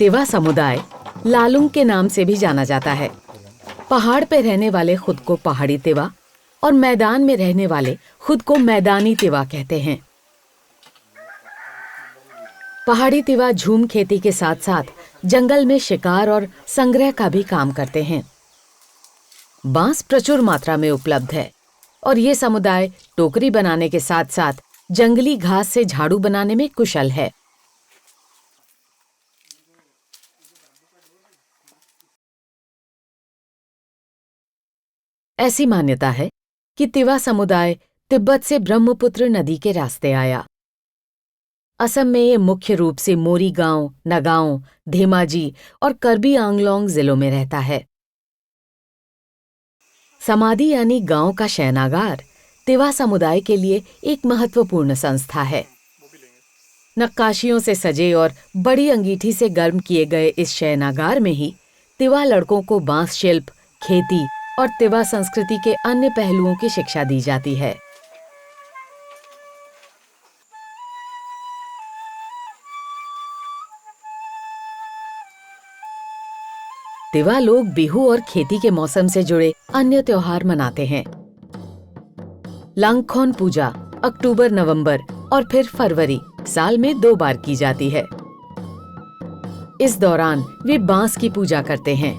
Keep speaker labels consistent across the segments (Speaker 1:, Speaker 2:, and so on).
Speaker 1: तिवा समुदाय लालुंग के नाम से भी जाना जाता है। पहाड़ पे रहने वाले खुद को पहाड़ी तिवा और मैदान में रहने वाले खुद को मैदानी तिवा कहते हैं। पहाड़ी तिवा झूम खेती के साथ साथ जंगल में शिकार और संग्रह का भी काम करते हैं। बांस प्रचुर मात्रा में उपलब्ध है और ये समुदाय टोकरी बनाने के साथ साथ जंगली घास से झाड़ू बनाने में कुशल है। ऐसी मान्यता है कि तिवा समुदाय तिब्बत से ब्रह्मपुत्र नदी के रास्ते आया। असम में ये मुख्य रूप से मोरीगांव, नगांव, धेमाजी और कर्बी आंगलोंग जिलों में रहता है। समाधि यानी गांव का शयनागार तिवा समुदाय के लिए एक महत्वपूर्ण संस्था है। नक्काशियों से सजे और बड़ी अंगीठी से गर्म किए गए इस शयनागार में ही तिवा लड़कों को बांस शिल्प, खेती और तिवा संस्कृति के अन्य पहलुओं की शिक्षा दी जाती है। तिवा लोग बिहू और खेती के मौसम से जुड़े अन्य त्योहार मनाते हैं। लांगखोन पूजा अक्टूबर, नवंबर और फिर फरवरी साल में 2 बार की जाती है। इस दौरान वे बांस की पूजा करते हैं।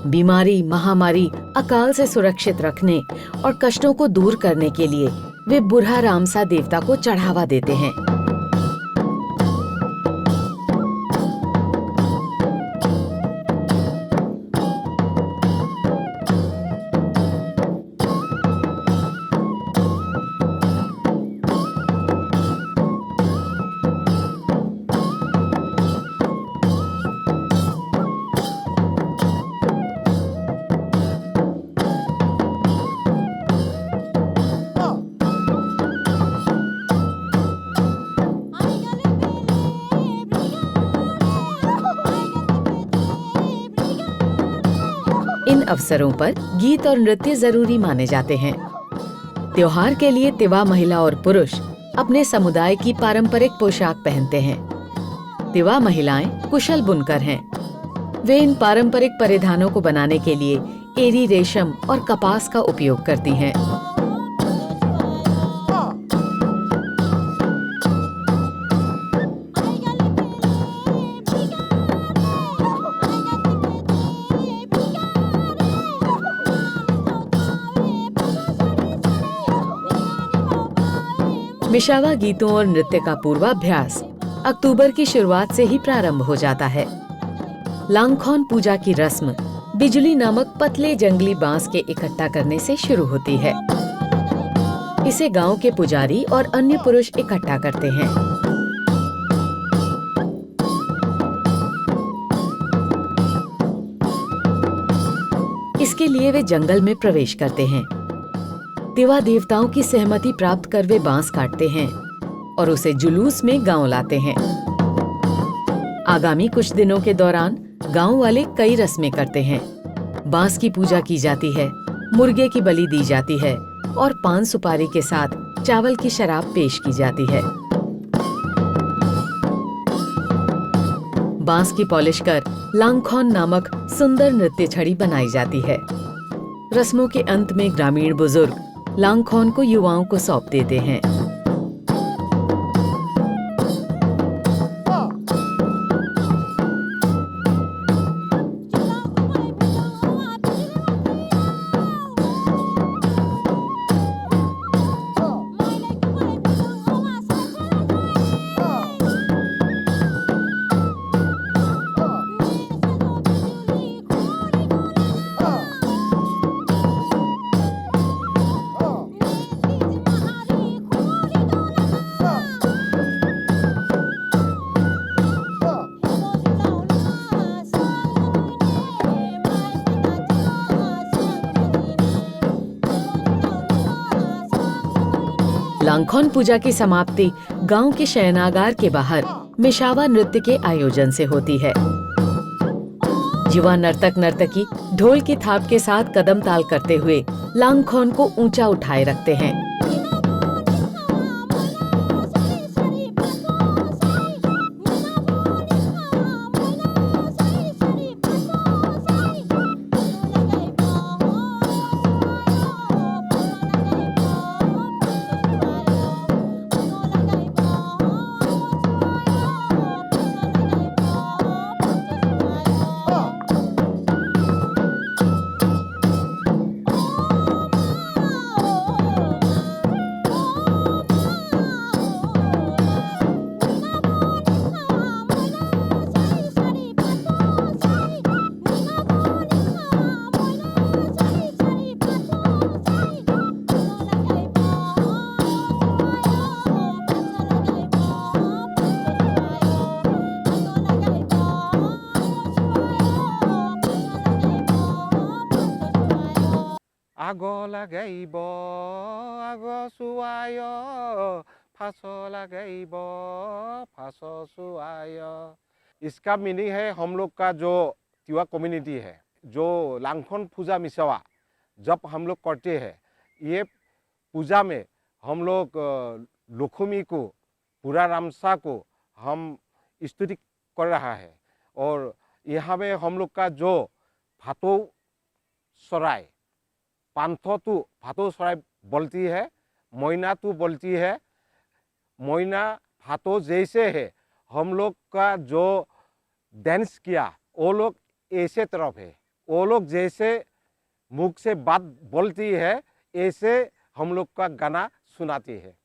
Speaker 1: बीमारी, महामारी, अकाल से सुरक्षित रखने और कष्टों को दूर करने के लिए वे बुढ़ा रामसा देवता को चढ़ावा देते हैं। इन अवसरों पर गीत और नृत्य जरूरी माने जाते हैं। त्योहार के लिए तिवा महिला और पुरुष अपने समुदाय की पारंपरिक पोशाक पहनते हैं। तिवा महिलाएं कुशल बुनकर हैं। वे इन पारंपरिक परिधानों को बनाने के लिए एरी रेशम और कपास का उपयोग करती हैं। मिशावा गीतों और नृत्य का पूर्वाभ्यास अक्टूबर की शुरुआत से ही प्रारंभ हो जाता है। लांगखोन पूजा की रस्म बिजली नामक पतले जंगली बांस के इकट्ठा करने से शुरू होती है। इसे गांव के पुजारी और अन्य पुरुष इकट्ठा करते हैं। इसके लिए वे जंगल में प्रवेश करते हैं। तिवा देवताओं की सहमति प्राप्त कर वे बांस काटते हैं और उसे जुलूस में गांव लाते हैं। आगामी कुछ दिनों के दौरान गांव वाले कई रस्में करते हैं। बांस की पूजा की जाती है, मुर्गे की बलि दी जाती है और पान सुपारी के साथ चावल की शराब पेश की जाती है। बांस की पॉलिश कर लांगखोन नामक सुंदर नृत्य छड़ी बनाई जाती है। रस्मों के अंत में ग्रामीण बुजुर्ग लांगखोन को युवाओं को सौंप देते हैं। लांगखोन पूजा की समाप्ति गांव के शयनागार के बाहर मिशावा नृत्य के आयोजन से होती है। युवा नर्तक नर्तकी ढोल की थाप के साथ कदम ताल करते हुए लांगखोन को ऊंचा उठाए रखते हैं।
Speaker 2: आगो लगाइब आगो सुवाय फांस लगाइब फांस सुवाय। इसका मीनिंग है हम लोग का जो तिवा कम्युनिटी है, जो लांगखोन पूजा मिसावा जब हम लोग करते हैं, ये पूजा में हम लोग लक्ष्मी को, पूरा रामसा को हम स्तुति कर रहा है। और यहाँ में हम लोग का जो भातो सराय पांथो तो भातो सराय बोलती है, मोइना तो बोलती है। मोइना भातो जैसे है, हम लोग का जो डांस किया वो लोग ऐसे तरफ है, वो लोग जैसे मुख से बात बोलती है ऐसे हम लोग का गाना सुनाती है।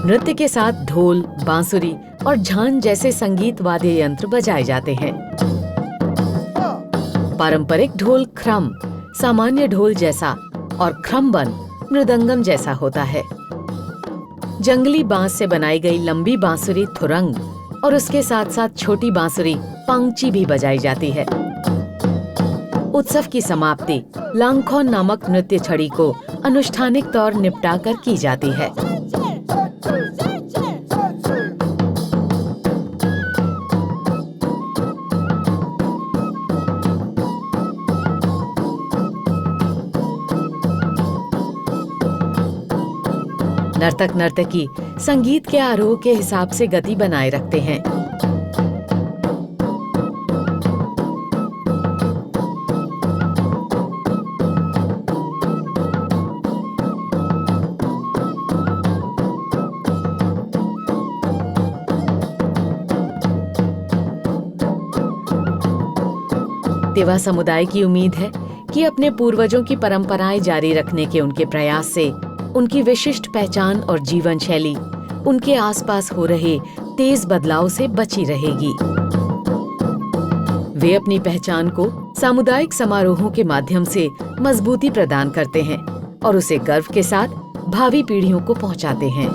Speaker 1: नृत्य के साथ ढोल, बांसुरी और झांझ जैसे संगीत वाद्य यंत्र बजाए जाते हैं। पारंपरिक ढोल ख्रम सामान्य ढोल जैसा और ख्रमबन मृदंगम जैसा होता है। जंगली बांस से बनाई गई लंबी बांसुरी थुरंग और उसके साथ साथ छोटी बांसुरी पंगची भी बजाई जाती है। उत्सव की समाप्ति लांगखोन नामक नृत्य छड़ी को अनुष्ठानिक तौर निपटाकर की जाती है। नर्तक नर्तकी संगीत के आरोह के हिसाब से गति बनाए रखते हैं। तिवा समुदाय की उम्मीद है कि अपने पूर्वजों की परंपराएं जारी रखने के उनके प्रयास से उनकी विशिष्ट पहचान और जीवन शैली उनके आसपास हो रहे तेज बदलाव से बची रहेगी। वे अपनी पहचान को सामुदायिक समारोहों के माध्यम से मजबूती प्रदान करते हैं और उसे गर्व के साथ भावी पीढ़ियों को पहुंचाते हैं।